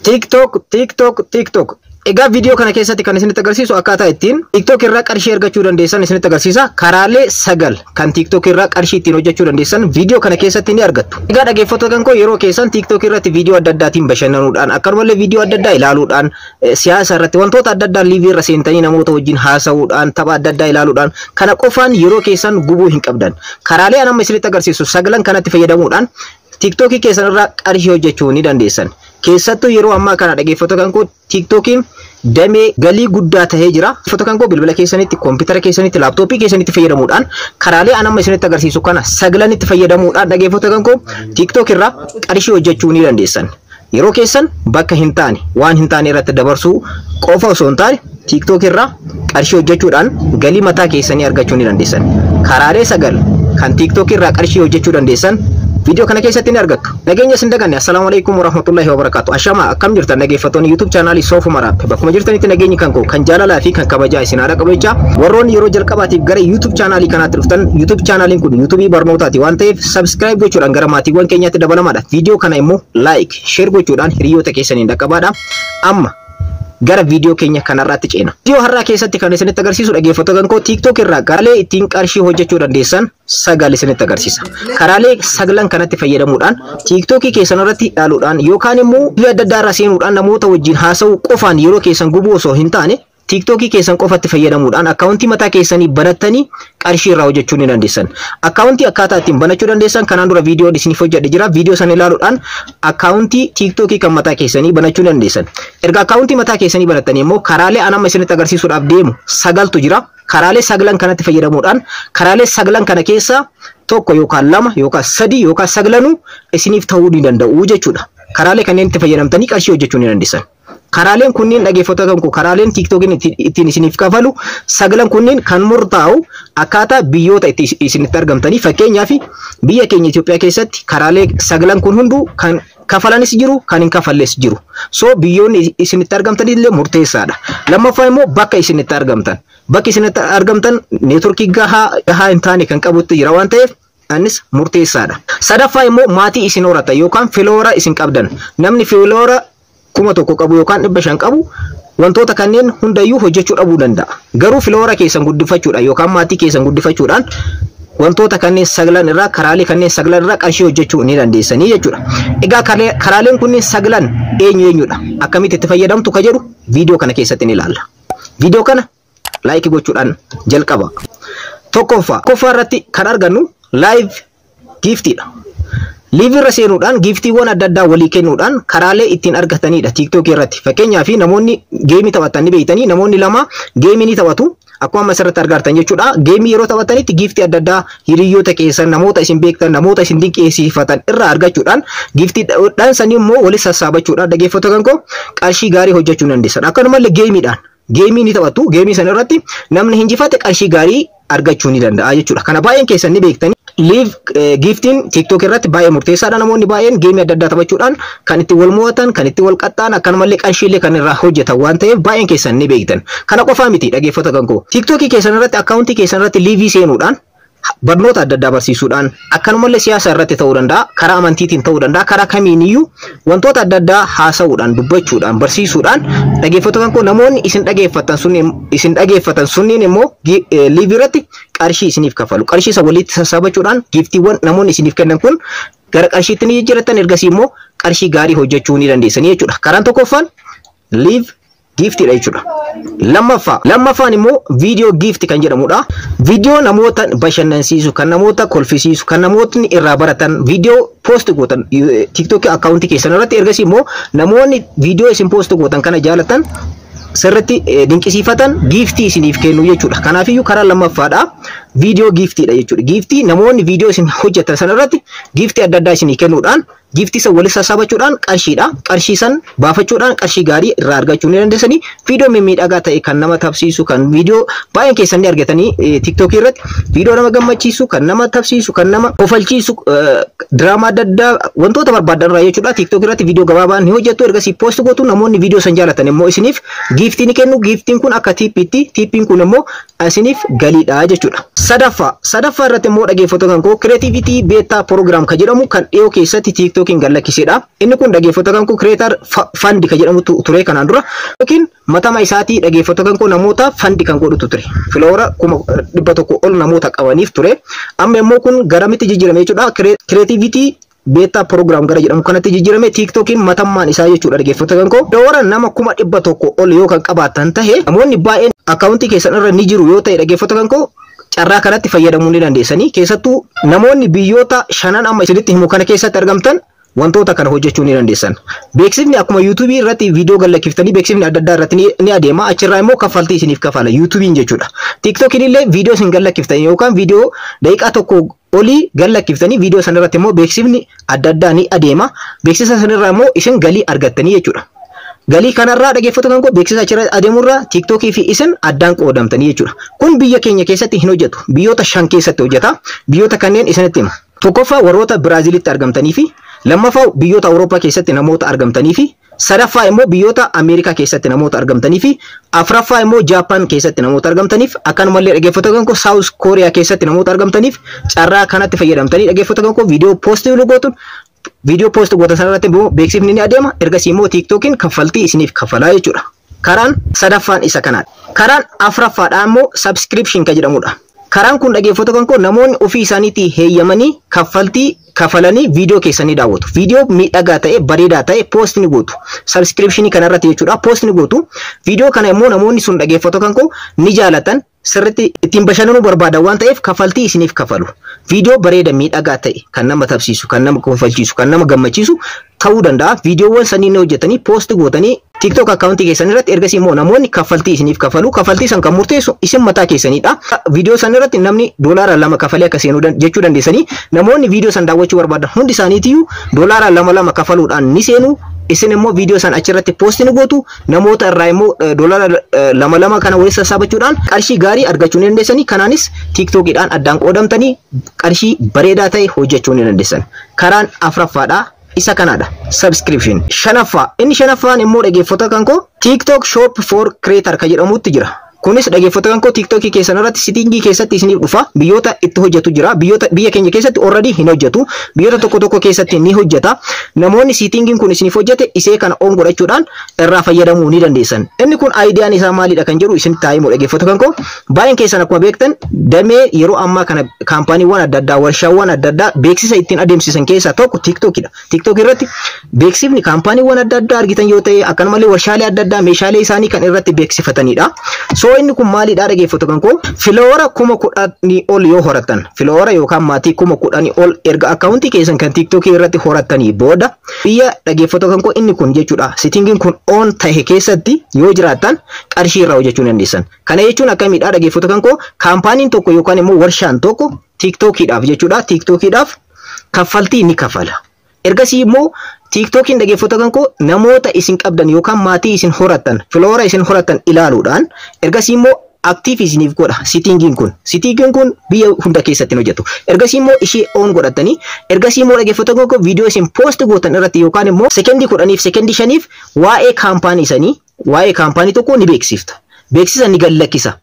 TikTok. Egaa video kana keessatti kan isinitti agarsiisu akkaataa ittiin TikTok irraa qarshii argachuu dandeessan isinitti agarsiisa. Karaalee 9 kan TikTok irraa qarshii ittiin hojjechuu dandeessan video kana keessatti ni argattu. Egaa dhaggeeffattoota koo yeroo keessan TikTok irratti video adda addaatiin bashannanuudhaan akkasumallee video adda addaa ilaaluudhaan siyaasa irratti wantoota adda addaa liivii irra seentanii namoota wajjin haasa'uudhaan tapha adda addaa ilaaluudhaan kana qofaan yeroo keessan gubuu hin qabdan. Karaalee anamma isinitti agarsiisu 9 kanatti fayyadamuudhaan TikTok keessan irraa qarshii hojjechuu ni dandeessan. Keessattuu yeroo ammaa kana dhaggeeffattoota koo TikTokiin damee galii guddaa tahee jira. Dhaggeeffattoota koo bilbila keessanitti, kompiitara keessanitti, laaptooppii keessanitti fayyadamuudhaan karaalee anamma isinitti agarsiisu kana 9 fayyadamuudhaan dhaggeeffattoota koo TikTok irraa qarshii hojjechuu ni dandeessan. Yeroo keessan bakka hin taane waan hin taane irratti dabarsuu qofa osoo hin taane TikTok irraa qarshii hojjechuudhaan galii mataa keessanii argachuu ni dandeessan. Karaalee 9 kan TikTok irraa qarshii hojjechuu dandeessan video kana keessatti ni argattu. Nageenya isin daganne. Assalamu alaikum warahmatullahi wabarakatuh. Ashama akkam jirtan dhaggeeffattoonni YouTube channel Soofuma Raap. Bakkuma jirtanitti nageenyi kan koo kan jaalalaa fi kan kabajaa isin haadha qabeecha. Warroonni yeroo jalqabaatiif gara YouTube channel kanaatti dhuftan YouTube channelin kun YouTube barnootaati waan ta'eef subscribe gochuudhaan gara maatiiwwan keenyaatti dabalamaadha. Video kana immoo like, share gochuudhaan hiriyoota keessaniin dhaqqabaadha. Amma gara video keenya kanarratti ceena. Video har'aa keessatti kan isinitti agarsiisu dhaggeeffattoota koo TikTok irraa karaalee ittiin qarshii hojjechuu dandeessan 9 isinitti agarsiisa. Karaalee 9 kanatti fayyadamuudhaan TikTok keessan irratti ilaaluudhaan yookaan immoo video adda addaa irra seenuudhaan namoota wajjin haasa'uu qofaan yeroo keessan gubuu osoo hin taane TikTok keessan qofatti fayyadamuudhaan akkaawuntii mataa keessanii banattanii qarshii irraa hojjechuu ni dandeessan. Akkaawuntii akkaataa ittiin banachuu dandeessan kanaan dura viidiyoo isiniif hojjedhe jira. Viidiyoo sana ilaaluudhaan akkaawuntii TikTok kan mataa keessanii banachuu dandeessan. Erga akkaawuntii mataa keessanii banattanii immoo karaalee anamma isinitti agarsiisuudhaaf deemu 9tu jira. Karaalee 9 kanatti fayyadamuudhaan karaalee 9 kana keessa tokko yookaan 2 yookaan 3 yookaan 9 isiniif ta'uu ni danda'u jechuudha. Karaalee kanneen itti fayyadamtanii qarshii hojjechuu ni dandeessan. Karaaleen kunniin dhaggeeffattoota koo karaaleen TikTokin ittiin isiniif kafalu 9 kunniin kan murtaa'u akkaataa biyyoota itti isinitti argamtanii. Fakkeenyaaf biyya keenya Itoophiyaa keessatti karaalee 9 kun hunduu kan kafalanis jiru kan hin kafalles jiru. So biyyoonni isinitti argamtan illee murteessaadha. Lammaffaa immoo bakka isinitti argamtan. Bakki isinitti argamtan neetworkii gahaa hin taane kan qabutti jira waan ta'eef anis murteessaadha. Sadaffaa immoo maatii isin horatan yookaan filoora isin qabdan. Namni filoora 1000 qabu yookaan 500 qabu wantoota kanneen hundayyuu hojjechuu dhabuu danda'a. Garuu filoora keessan guddifachuudhaan yookaan maatii keessan guddifachuudhaan wantoota kanneen 9 irraa karaalee kanneen 9 irraa qarshii hojjechuu ni dandeessanii jechuudha. Egaa karaaleen kunneen 9 eenyudha? Akkamitti itti fayyadamtu ka jedhu viidiyoo kana keessatti ni ilaalla. Viidiyoo kana like gochuudhaan jalqaba. Tokkoffaa irratti kan argannu live giftidha. Live irra seenuudhaan giftiiwwan adda addaa walii kennuudhaan karaalee ittiin argatanidha TikTok irratti. Fakkeenyaaf namoonni geemii taphatan ni beeytanii namoonni 2 geemii ni taphatu. Akkuma asirratti argartan jechuudha. Geemii yeroo taphatanitti giftii adda addaa hiriyoota keessan namoota isin beektan namoota isin dinqisiifatan irraa argachuudhaan giftiidhaan sanii immoo walitti sassaabachuudhaan dhaggeeffattoota koo qarshii gaarii hojjechuu dandeessan. Akkanumallee geemiidhaan geemii ni taphatu. Geemii sana irratti namni injifate qarshii gaarii argachuu ni danda'a jechuudha. Kana baay'een keessan ni beektanii. Live giftiin TikTok irratti baay'ee murteessaadha. Namoonni baay'een geemii adda addaa taphachuudhaan kan itti wal mo'atan, kan itti wal qaxxaan akkanumallee qarshiilee kan irraa hojjetan waan ta'eef baay'een keessan ni beektan. Kana qofaa miti dhaggeeffattoota koo. TikTok keessan irratti akkaawuntii keessan irratti liivii seenuudhaan barnoota adda addaa barsiisuudhaan akkanumallee siyaasa irratti ta'uu danda'a, karaa amantiitiin ta'uu danda'a, karaa kamiiniyyuu wantoota adda addaa haasa'uudhaan dubbachuudhaan barsiisuudhaan dhaggeeffattoota koo namoonni isin dhageeffatan sunniin immoo liivii irratti qarshii isiniif kafalu. Qarshii isa walitti sassaabachuudhaan giftiiwwan namoonni isiniif kennan kun gara qarshiitti ni jijjiiratan ergasii immoo qarshii gaarii hojjechuu ni dandeessanii jechuudha. Karaan tokkoffaan live giftidha jechuudha. Lammaffaan immoo video gift kan jedhamudha. Video namoota bashannansiisu, kan namoota kolfisiisu, kan namootni irraa baratan video post gootan TikTok akkaawuntii keessan irratti ergasii immoo namoonni video isin post gootan kana jaalatan sirriitti dinqisiifatan giftii isiniif kennu jechuudha. Kanaafiyyuu karaa lammaffaadha. Video giftidha jechuudha. Giftii namoonni video isin hojjetan sana irratti giftii adda addaa isinii kennuudhaan giftii isa walitti sassaabachuudhaan qarshiidha. Qarshii san baafachuudhaan qarshii gaarii irraa argachuu ni dandeessanii. Viidiyoo mimmiidhagaa ta'e kan nama tapsiisu kan viidiyoo baay'een keessan ni argatanii TikTok irratti viidiyoo nama gammachiisu kan nama tapsiisu kan nama kofalchiisu diraamaa adda addaa wantoota barbaadan irraa jechuudha. TikTok irratti viidiyoo gabaabaa ni hojjettu ergasii post gootu namoonni viidiyoo san jaalatan immoo isiniif giftii ni kennu. Giftiin kun akka tippiitti tippiin kun immoo isiniif galiidha jechuudha. Sadaffaa irratti immoo dhaggeeffattoota koo Creativity Beta Program ka jedhamu kan dhiyoo keessatti TikTokiin gallakkisedha. Inni kun dhaggeeffattoota koo Creator Fund ka jedhamu ture kanaan dura yookiin matama isaatii dhaggeeffattoota koo namoota fund kan godhutu ture. Filoora 100 ol namoota qabaniif ture. Amma immoo kun garamitti jijjiirame jechuudha. Creativity Beta Program gara jedhamu kanatti jijjiirame TikTokiin matammaan isaa jechuudha dhaggeeffattoota koo. Filoora nama 100 ol yoo kan qabaatan tahe namoonni baay'een akkaawuntii keessan irra ni jiru yoo ta'e dhaggeeffattoota koo carraa kanatti fayyadamuu ni dandeessanii. Keessattuu namoonni biyyoota 5 amma isinitti himu kana keessatti argamtan wantoota kana hojjechuu ni dandeessan. Beeksifni akkuma YouTube irratti viidiyoo gallakkiftanii beeksifni adda addaa irratti ni adeema. Achirraa immoo kaffaltii isiniif kafala YouTubein jechuudha. TikTokiin illee viidiyoo isin gallakkiftanii yookaan viidiyoo daqiiqaa tokko olii gallakkiftanii viidiyoo sana irratti immoo beeksifni adda addaa ni adeema. Beeksisa sanarraa immoo isin galii argattanii jechuudha. Galii kanarraa dhaggeeffattoota koo beeksisa achirra adeemurraa TikTokii fi isin addaan qoodamtanii jechuudha. Kun biyya keenya keessatti hin hojjetu. Biyyoota 5 keessatti hojjeta. Biyyoota kanneen isinitti hima. Tokkoffaa warroota Biraazilitti argamtanii fi lammaffaa biyyoota Awurooppaa keessatti namoota argamtanii fi sadaffaa immoo biyyoota Ameerikaa keessatti namoota argamtanii fi afuraffaa immoo Jaapaan keessatti namoota argamtaniif akkanumallee dhaggeeffattoota koo South Korea keessatti namoota argamtaniif carraa kanatti fayyadamtanii dhaggeeffattoota koo viidiyoo poostii gootuun video post gootan sanarratti immoo beeksifni ni adeema. Ergasii immoo TikTokiin kaffaltii isiniif kafalaa jechuudha. Karaan sadaffaan isa kanaadha. Karaan afuraffaadhaa immoo subscription ka jedhamudha. Karaan kun dhaggeeffattoota koo namoonni ofii isaaniitii heeyyamanii kaffaltii kafalanii viidiyoo keessanii daawwatu. Viidiyoo miidhagaa ta'e bareedaa ta'e post ni gootu. Subscription kanarratti jechuudha post ni gootu. Viidiyoo kana immoo namoonni sun dhaggeeffattoota koo ni jaalatan. Sirriitti ittiin bashannanuu barbaadan waan ta'eef kaffaltii isiniif kafalu. Viidiyoo bareeda miidhagaa ta'e kan nama tapsiisu, kan nama kofalchiisu, kan nama gammachiisu ta'uu danda'a. Viidiyoowwan sanii ni hojjetanii post gootanii TikTok akkaawuntii keessan irratti ergasii immoo namoonni kaffaltii isiniif kafalu. Kaffaltii san kan murteessu isin mataa keessanidha. Viidiyoo san irratti namni $2 kafalee akka seenu jechuu dandeessanii namoonni viidiyoo san daawwachuu barbaadan hundi isaaniitiyyuu $2 kafaluudhaan ni seenu. Isin immoo viidiyoo san achirratti post ni gootu. Namoota irraa immoo $2 kana walitti sassaabachuudhaan qarshii gaarii argachuu ni dandeessanii. Kanaanis TikTokiidhaan addaan qoodamtanii qarshii bareedaa ta'e hojjechuu ni dandeessan. Karaan afuraffaadha. Isa kanaadha. Subscription. Shanaffaa. Inni shanaffaan immoo dhaggeeffattoota koo TikTok Shop for Creator ka jedhamutti jira. Kunis dhaggeeffattoota koo TikTokii keessan irratti sitingii keessatti isiniif dhufa. Biyyoota itti hojjetu jira. Biyya keenya keessatti already hin hojjetu. Biyyoota tokko keessatti ni hojjeta. Namoonni sitingiin kun isiniif hojjete isee kana on godhachuudhaan irraa fayyadamuu ni dandeessan. Inni kun aayidiyaan isaa maalidha kan jedhu isin taa'imuu dhaggeeffattoota koo. Baay'een keessan akkuma beektan damee yeroo ammaa kana kaampaaniiwwan adda addaa warshaawwan adda addaa beeksisa ittiin adeemsisan keessaa tokko TikTokidha. TikTok irratti beeksifni kaampaaniiwwan adda addaa argitan yoo ta'e akkanumallee warshaalee adda addaa meeshaalee isaanii kan irratti beeksifatanidha. Inni kun maalidha dhaggeeffattoota koo filoora 10,000 ol yoo horatan filoora yookaan maatii 10,000 ol erga akkaawuntii keessan kan TikTokii irratti horatanii booda biyya dhaggeeffattoota koo inni kun jechuudha sitingiin kun on tahe keessatti yoo jiraatan qarshii irraa hojjechuu dandeessan. Kana jechuun akkamiidha dhaggeeffattoota koo kaampaaniin tokko yookaan immoo warshaan tokko TikTokiidhaaf jechuudha TikTokiidhaaf kaffaltii ni kafala. Ergasii immoo TikTokiin dhaggeeffattoota koo namoota isin qabdan yookaan maatii isin horatan filoora isin horatan ilaaluudhaan ergasii immoo aktiif isiniif godha sitingiin kun biyya hunda keessatti hojjetu. Ergasii immoo ishee on godhatanii ergasii immoo dhaggeeffattoota koo viidiyoo isin post gootan irratti yookaan immoo sekendii 10 fi sekendii 5 waa'ee kaampaanii isanii waa'ee kaampaanii tokko ni beeksifta. Beeksisa ni gallakkisa.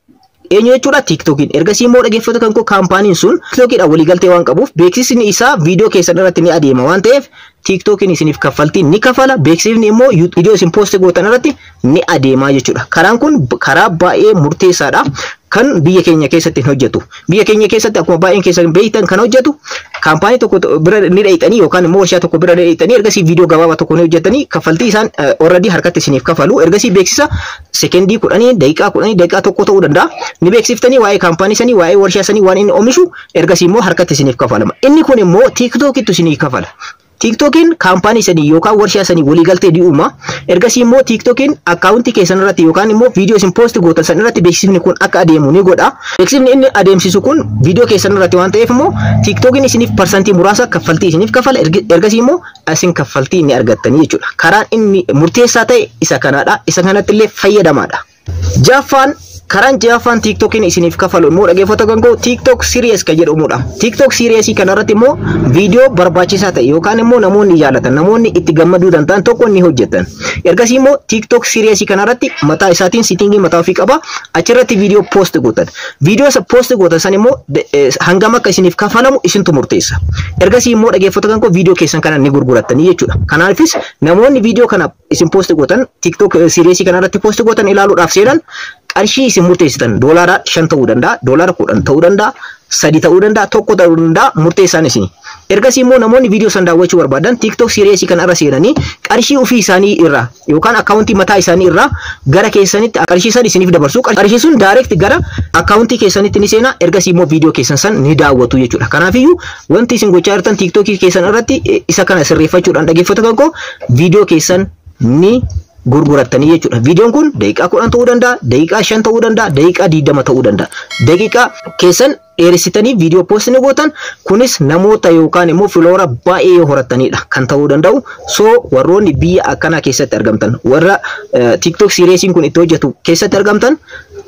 Eenyu jechuudha TikTokiin. Ergasii immoo dhaggeeffattoota koo kaampaaniin sun TikTokiidhaan waliigaltee waan qabuuf beeksisni isaa viidiyoo keessan irratti ni adeema waan ta'eef TikTokiin isiniif kaffaltii ni kafala. Beeksifni immoo viidiyoo isin post gootan irratti ni adeema jechuudha. Karaan kun karaa baay'ee murteessaadha. Kan biyya keenya keessatti hojjetu. Biyya keenya keessatti akkuma baay'een keessan beektan kan hojjetu kaampaanii tokko bira ni dheeyxanii yookaan immoo warshaa tokko bira dheeyxanii ergasii viidiyoo gabaabaa tokko ni hojjetanii kaffaltii isaan already harkatti isiniif kafalu. Ergasii beeksisa sekendii 10 daqiiqaa tokko ta'uu danda'a. Ni beeksiftanii waa'ee kaampaanii sanii waa'ee warshaa sanii waan inni oomishu ergasii immoo harkatti isiniif kafalama. Inni kun immoo TikTokittu isiniif kafala. TikTokiin kaampaanii sanii yookaan warshaa sanii waliigaltee di'uuma. Ergasii immoo TikTokiin akkaawuntii keessan irratti yookaan immoo viidiyoo isin post gootan san irratti beeksifni kun akka adeemu ni godha. Beeksifni inni adeemsisu kun viidiyoo keessan irratti waan ta'eef immoo TikTokiin isiniif parsantii muraasa kaffaltii isiniif kafala. Ergasii immoo isin kaffaltii ni argattanii jechuudha. Karaan inni murteessaa ta'e isa kanaadha. Isa kanatti illee fayyadamaadha. Karaan jaffaan TikTokiin isiniif kafalu immoo dhaggeeffattoota koo TikTok Series ka jedhamudha. TikTok Series kanarratti immoo viidiyoo barbaachisaa ta'e yookaan immoo namoonni jaalatan namoonni itti gammaduu danda'an tokko ni hojjetan. Ergasii immoo TikTok series kanarratti mataa isaatiin setting mataa ofii qaba. Achirratti video post gootan. Video isa post gootan san immoo hangam akka isiniif kafalamu isintu murteessa. Ergasii immoo dhaggeeffattoota koo video keessan kana ni gurgurattanii jechuudha. Kanaafis namoonni video kana isin post gootan TikTok series kanarratti post gootan ilaaluudhaaf seenan qarshii isin murteessitan doolaara 5 ta'uu danda'a, doolaara 10 ta'uu danda'a, 3 ta'uu danda'a, 1 ta'uu danda'a murteessaan isini. Ergasii immoo namoonni video san daawwachuu barbaadan TikTok series kana irra seenanii qarshii ofii isaanii irraa yookaan akkaawuntii mataa isaanii irraa gara keessanitti qarshii san isiniif dabarsu. Qarshii sun direct gara akkaawuntii keessanitti ni seena. Ergasii immoo video keessan san ni daawwatu jechuudha. Kanaafiyyuu wanti isin gochaa jirtan TikTok keessan irratti isa kana sirreeffachuudhaan dhaggeeffattoota koo video keessan ni gurgurattanii jechuudha. Videoon kun daqiiqaa 10 ta'uu danda'a, daqiiqaa 5 ta'uu danda'a, daqiiqaa 20 ta'uu danda'a. Daqiiqaa keessan dheeressitanii video post ni gootan. Kunis namoota yookaan immoo filoora baay'ee yoo horattanidha kan ta'uu danda'u. So warroonni biyya akkanaa keessatti argamtan, warra TikTok series kun itti hojjetu keessatti argamtan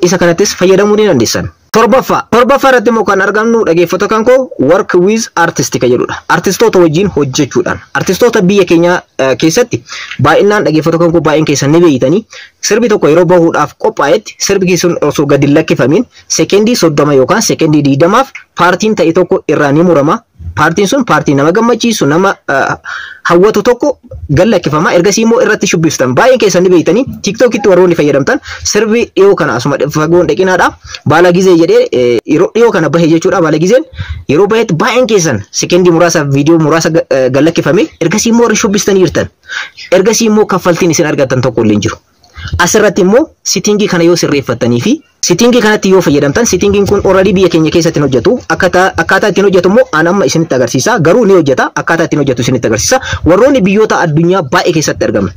isa kanattis fayyadamuu ni dandeessan. Torbaffaa irratti immoo kan argamnu dhaggeeffattoota koo work with artist kan jedhudha. Artistoota wajjin hojjechuudhaan. Artistoota biyya keenya keessatti baay'inaan dhaggeeffattoota koo baay'een keessan ni beeytanii sirbi tokko yeroo bahuudhaaf qophaa'etti sirbi sun osoo gadi lakkifamin sekendii 30 yookaan sekendii 20f paartiin ta'e tokko irraa ni murama. Paartiin sun paartii nama gammachiisu nama hawwatu tokko gad lakkifama. Ergasii immoo irratti shubbiftan. Baay'een keessan ni beeytanii TikTokitti warroonni fayyadamtan sirbi dhiyoo kana asuma fagoon dhaqinaadha. Baala gizee jedhee yeroo dhiyoo kana bahe jechuudha. Baala gizeen yeroo bahetti baay'een keessan sekendii muraasa viidiyoo muraasa gad lakkifame. Ergasii immoo warri shubbistanii jirtan. Ergasii immoo kaffaltiin isin argattan tokko illee hin jiru. Asirratti immoo settingii kana yoo sirreeffattanii fi settingii kanatti yoo fayyadamtan settingiin kun already biyya keenya keessatti hojjetu. Akkaataa ittiin hojjetu immoo an amma isinitti agarsiisa. Garuu ni hojjeta. Akkaataa ittiin hojjetu isinitti agarsiisa. Warroonni biyyoota addunyaa baay'ee keessatti argaman.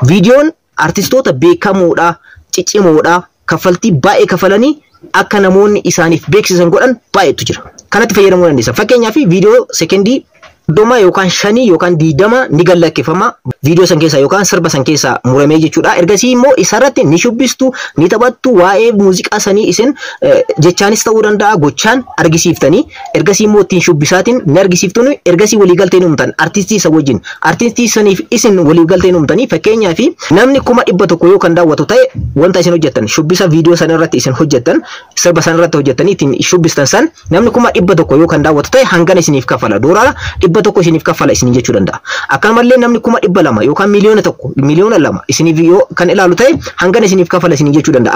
Viidiyoon artistoota beekamoodha, ciccimoodha, kaffaltii baay'ee kafalanii akka namoonni isaaniif beeksisan godhan baay'eetu jira. Kanatti fayyadamuu dandeessa. Fakkeenyaaf viidiyoo sekendii 30 yookaan 5 yookaan 20 ni gad lakkifama. Video san keessa yookaan sirba san keessa muramee jechuudha. Ergasii immoo isarratti ni shubbistu, ni taphattu, waa'ee muuziqaa sanii isin jechaanis ta'uu danda'a gochaan argisiiftanii. Ergasii immoo ittiin shubbisaatiin ni argisiiftuun. Ergasii waliigaltee ni uumtan artistii isa wajjin. Artistii saniif isin waliigaltee ni uumtanii. Fakkeenyaaf namni 100,000 yoo kan daawwatu ta'e wanta isin hojjettan shubbisa video san irratti isin hojjettan sirba san irratti hojjettanii ittiin shubbistan san namni 100,000 yoo kan daawwatu ta'e hangana isiniif kafala. Doolaara 100 isiniif kafala isin jechuu danda'a. Akkanumallee namni 200,000 yookaan miliyoona 1 miliyoona 2 isiniif yoo kan ilaalu ta'e hangana isiniif kafala isin jechuu danda'a.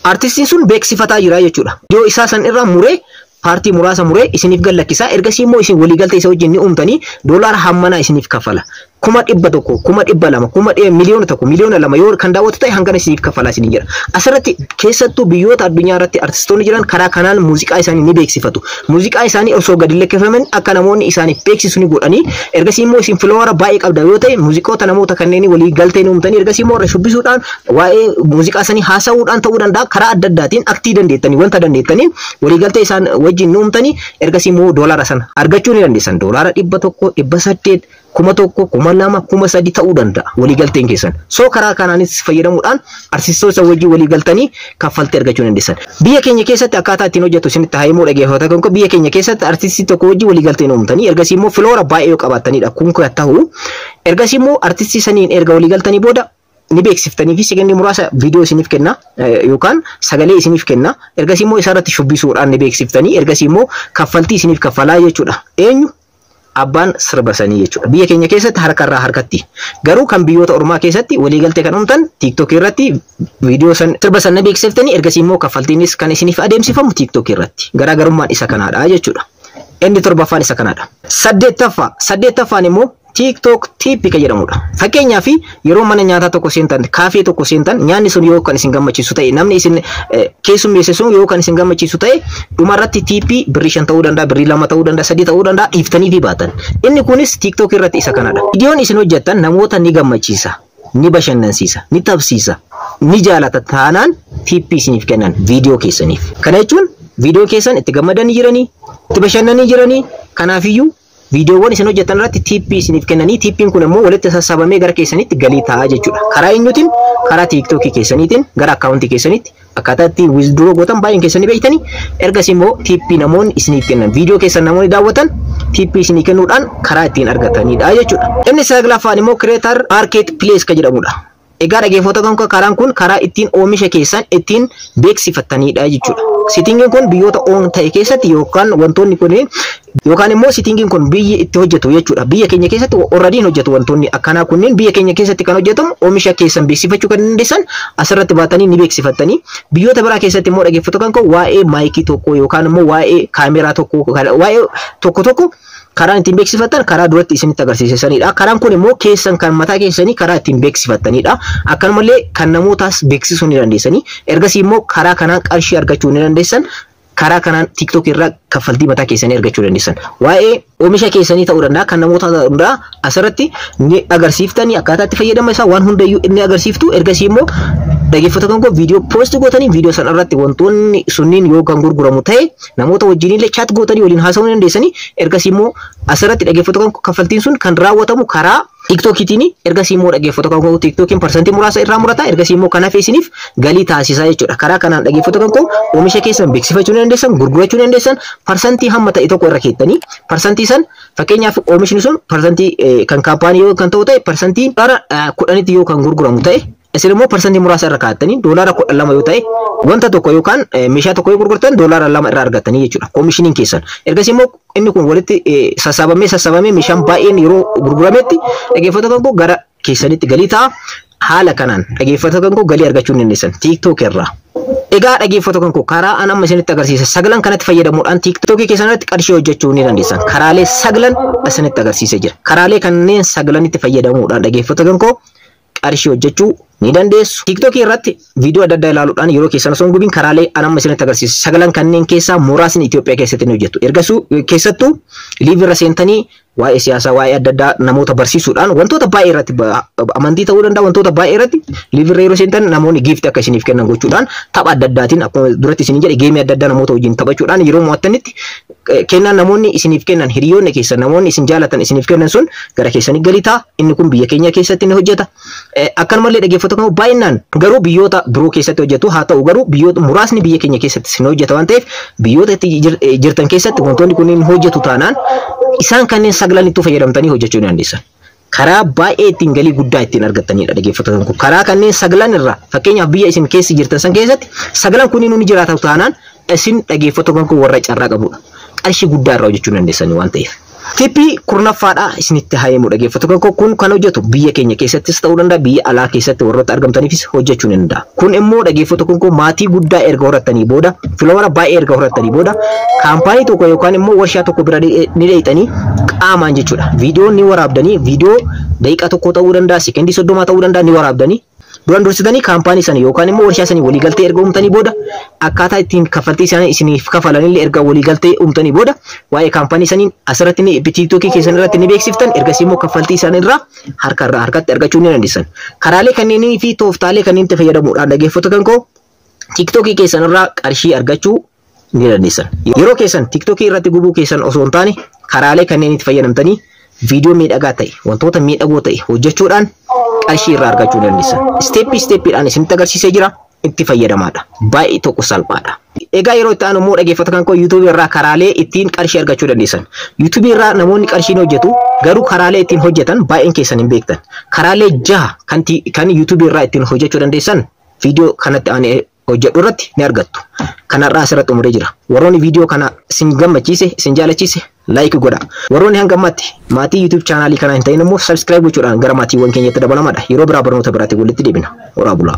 Artistiin sun beeksifataa jira jechuudha. Yoo isaa san irraa muree paartii muraasa muree isiniif gad lakkisaa. Ergasii immoo isin waliigaltee isa wajjin ni uumtanii doolaara hammanaa isiniif kafala. 100,000 200,000 miliyoona 1 miliyoona 2 yoo kan daawwatu ta'e hangana isiniif kafala isin jira. Asirratti keessattuu biyyoota addunyaa irratti artistoonni jiran karaa kanaan muuziqaa isaanii ni beeksifatu. Muuziqaa isaanii osoo gadi lakkifaman akka namoonni isaaniif beeksisu ni godhanii. Ergasii immoo isin filoora baay'ee qabda yoo ta'e muuziqoota namoota kanneen waliigaltee ni uumtanii. Ergasii immoo irra shubbisuudhaan waa'ee muuziqaa isaanii haasa'uudhaan ta'uu danda'a. Karaa adda addaatiin aktii dandeettanii wanta dandeettanii waliigaltee isaan wajjin ni uumtanii. Ergasii immoo doolaara sana argachuu ni dandeessan. Doolaara 100 800 1,000 2,000 3,000 ta'uu danda'a waliigalteen keessan. So karaa kanaanis fayyadamuudhaan artistoota wajjin waliigaltanii kaffaltii argachuu dandeessan. Biyya keenya keessatti akkaataa ittiin hojjetu isinitti himuu dhaggeeffattoota koo. Biyya keenya keessatti artistii tokko wajjin waliigaltee uumtanii ergasii immoo filoora baay'ee yoo qabaattanidha kun ta'u. Ergasii immoo artistii saniin erga waliigaltanii booda ni beeksiftanii fi sekendii muraasa viidiyoo isiniif kenna yookaan sagalee isiniif kenna. Ergasii immoo isarratti shubbisuudhaan ni beeksiftanii. Ergasii immoo kaffaltii isiniif kaffalaa jechuudha. Eenyu? Abbaan sirba sanii jechuudha. Biyya keenya keessatti harkarraa harkatti. Garuu kan biyyoota ormaa keessatti waliigaltee kan uumtan TikTok irratti viidiyoo san sirba sana beeksiftanii. Ergasii immoo kaffaltiinis kan isiniif adeemsifamu TikTok irratti. Garaagarummaan isa kanaadha jechuudha. Inni torbaffaan isa kanaadha. Saddeettaffaan immoo TikTok tippii kan jedhamudha. Fakkeenyaaf yeroo mana nyaataa tokko seentan, kaafee tokko seentan, nyaanni sun yoo kan isin gammachiisu ta'e, namni isin keessummeesse sun yoo kan isin gammachiisu ta'e, dhumarratti tippii birrii 5 ta'uu danda'a, birrii 2 ta'uu danda'a, 3 ta'uu danda'a, dhiiftanii fi baatan. Inni kunis TikTok irratti isa kanadha. Viidiyoon isin hojjettan namoota ni gammachiisa, ni bashannansiisa, ni tapsiisa, ni jaalata taanaan tippii isiniif kennan viidiyoo keessaniif. Kana jechuun viidiyoo keessan itti gammadanii jiranii, itti bashannanii jiranii, kanaafiyyuu viidiyoowwan isin hojjetan irratti tippii isiniif kennanii tippiin kun immoo walitti sassaabamee gara keessanitti galii ta'a jechuudha. Karaa eenyuutiin? Karaa TikTok keessaniitiin gara akkaawuntii keessanitti akkaataa itti withdraw gootan baay'een keessanii beektanii ergas immoo tippii namoonni isiniif kennan viidiyoo keessan namoonni daawwatan tippii isinii kennuudhaan karaa ittiin argatanidha jechuudha. Inni saglaffaan immoo creator marketplace kan jedhamudha. Egaa dhaggeeffattoota kan karaan kun karaa ittiin oomisha keessan ittiin beeksifattanidha jechuudha. Sitingiin kun biyyoota oon ta'e keessatti yookaan wantoonni kunniin yookaan immoo sitingiin kun biyyi itti hojjetu jechuudha. Biyya keenya keessatti already hojjetu wantoonni akkanaa kunniin biyya keenya keessatti kan hojjetamu oomisha keessan beeksifachuu kan dandeessan asirratti baatanii ni beeksifattanii. Biyyoota biraa keessatti immoo dhaggeeffattoota kan waa'ee maayikii tokko yookaan immoo waa'ee kaameraa tokko waa'ee tokko karaan ittiin beeksifatan karaa duratti isinitti agarsiisanidha. Karaan kun immoo keessan kan mataa keessanii karaa ittiin beeksifattanidha. Akkanumallee kan namootaas beeksisuu ni dandeessanii. Ergasii immoo karaa kanaan qarshii argachuu ni dandeessan. Karaa kanaan TikTok irraa kaffaltii mataa keessanii argachuu dandeessan. Waa'ee oomisha keessanii ta'uu danda'a kan namoota ta'uu danda'a asirratti ni agarsiiftanii akkaataa itti fayyadama isaa waan hundayyuu inni agarsiiftu. Ergasii immoo dhaggeeffattoota kan viidiyoo poost gootanii viidiyoo sana irratti wantoonni sunniin yoo kan gurguramu ta'e namoota wajjin illee chat gootanii waliin haasa'uu dandeessanii. Ergasii immoo asirratti dhaggeeffattoota kan kaffaltiin sun kan raawwatamu karaa TikTokitiin ergasii immoo dhaggeeffattoota kan TikTokiin parsantii muraasa irraa murata. Ergasii immoo kan hafe isiniif galii taasisaa jechuudha. Karaa kanaan dhaggeeffattoota kan oomisha keessan beeksifachuu dandeessan, gurgurachuu dandeessan, parsantii hamma ta'e tokko irra keettanii parsantii san fakkeenyaaf oomishni sun parsantii kan kaampaanii yoo kan ta'u ta'e parsantii $10 yoo kan gurguramu ta'e isin immoo parsantii muraasa irra kaa'attanii $12 yoo ta'e wanta tokko yookaan meeshaa tokko yoo gurgurtan $2 irraa argattanii jechuudha koomishiniin keessan. Ergasii immoo inni kun walitti sassaabamee meeshaan baay'een yeroo gurgurametti dhaggeeffattoota kan gara keessanitti galii ta'a. Haala kanaan dhaggeeffattoota kan galii argachuu ni dandeessan TikTok irraa. Egaa dhaggeeffattoota kan karaa an amma isinitti agarsiisa sagalan kanatti fayyadamuudhaan TikTok keessanitti qarshii hojjechuu ni dandeessan. Karaalee sagalan isinitti agarsiisee jira. Karaalee kanneen sagalanitti fayyadamuudhaan dhaggeeffattoota kan qarshii hojjechuu ni dandeessu. TikTok irratti viidiyoo adda addaa ilaaluudhaan yeroo keessan osoo hin gubiin karaalee an amma isinitti agarsiisa sagalan kanneen keessaa muraasni Itoophiyaa keessatti ni hojjetu. Ergasuu keessattuu liiv irra seentanii waa'ee siyaasaa waa'ee adda addaa namoota barsiisuudhaan wantoota baay'ee irratti amantii ta'uu danda'a wantoota baay'ee irratti liiv irra yeroo seentan namoonni giiftii akka isiniif kennan gochuudhaan tapha adda addaatiin akkuma duratti isin jedhe geemii adda addaa namoota wajjin taphachuudhaan yeroo mo'attanitti kennaan namoonni isiniif kennan hiriyoonni keessan namoonni isin jaalatan isiniif kennan sun gara keessanii galii ta'a. Inni kun biyya keenya keessatti ni hojjeta. Akkanumallee dhaggeeffattoota kan baay'inaan garuu biyyoota biroo keessatti hojjetu haa ta'u garuu biyyoota muraasni biyya keenya keessatti ni hojjeta waan ta'eef biyyoota itti jirtan keessatti wantoonni kunniin hojjetu taanaan isaan kanneen sagalanitti fayyadamtanii hojjechuu ni dandeessan. Karaa baay'ee ittiin galii guddaa ittiin argattanidha dhaggeeffattoota kun. Karaa kanneen sagalan irraa fakkeenyaaf biyya isin keessa jirtan san keessatti sagalan kunniin ni jiraatu taanaan isin dhaggeeffattoota kun warra carraa qabudha. Qarshii guddaa irraa hojjechuu dandeessanii waan ta'eef. Tippii kurnaffaadha isinitti hayyamuu dhaggeeffattoota kun kan hojjetu biyya keenya keessattis ta'uu danda'a biyya alaa keessatti warroota argamtaniifis hojjechuu ni danda'a. Kun immoo dhaggeeffattoota kun maatii guddaa erga horattanii booda filoora baay'ee erga horattanii booda kaampaanii tokko yookaan immoo warshaa tokko bira ni dheeyxanii qaamaan jechuudha. Viidiyoo ni waraabdanii viidiyoo daqiiqaa tokko ta'uu danda'a sekendii 30 ta'uu danda'a ni waraabdanii duraan dursitanii kaampaanii sana yookaan immoo warshaa sana waliigaltee erga uumtanii booda akkaataa ittiin kaffaltii isaanii isiniif kafalanillee erga waliigaltee uumtanii booda waa'ee kaampaanii saniin asirratti ni TikTokii keessan irratti ni beeksiftan. Ergasii immoo kaffaltii isaanii irraa harkatti argachuu ni dandeessan. Karaalee kanneenii fi tooftaalee kanneen itti fayyadamuudhaan dhaggeeffattoota kan TikTokii keessan irraa qarshii argachuu ni dandeessan. Yeroo keessan TikTokii irratti gubuu keessan osoo hin taane karaalee kanneen itti fayyadamtanii viidiyoo miidhagaa ta'e wantoota miidhagoo ta'e hojjechuudhaan qarshii irraa argachuu dandeessan. Steeppiidhaan isinitti agarsiisee jira. Itti fayyadamaadha. Baay'ee tokko salphaadha. Egaa yeroo itti aanu immoo dhaggeeffattoota kan YouTube irraa karaalee ittiin qarshii argachuu dandeessan. YouTube irraa namoonni qarshii hojjetu garuu karaalee ittiin hojjetan baay'een keessan hin beektan. Karaalee 6 kan YouTube irraa ittiin hojjechuu dandeessan viidiyoo kanatti aanee hojjedhu irratti ni argattu. Kanarraa asirratti umuree jira. Warroonni viidiyoo kana isin gammachiise isin jaalachiise like godha. Warroonni hanga ammatti maatii YouTube chaanaalii kana hin ta'in immoo subscribe gochuudhaan gara maatiiwwan keenyatti dabalamaadha. Yeroo biraa barnoota biraatti walitti deebina. Horaa bulaa.